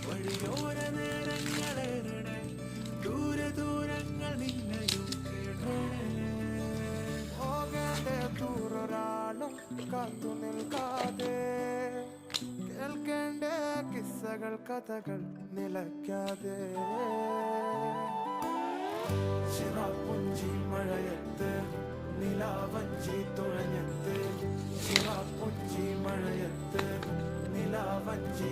വഴിയോര നേരങ്ങളേറെ ദൂരെ ദൂരങ്ങൾ നിന്നെയും പോകേണ്ട ദൂരൊരാളും കാത്തു നിൽക്കാതെ കേൾക്കേണ്ട കിസ്സകൾ കഥകൾ നിലയ്ക്കാതെ ചിറാപ്പുഞ്ചി മഴയത്ത് നിലാവഞ്ചി തുഴഞ്ഞത്ത് ചിറാപ്പുഞ്ചി മഴയത്ത് നിലാവഞ്ചി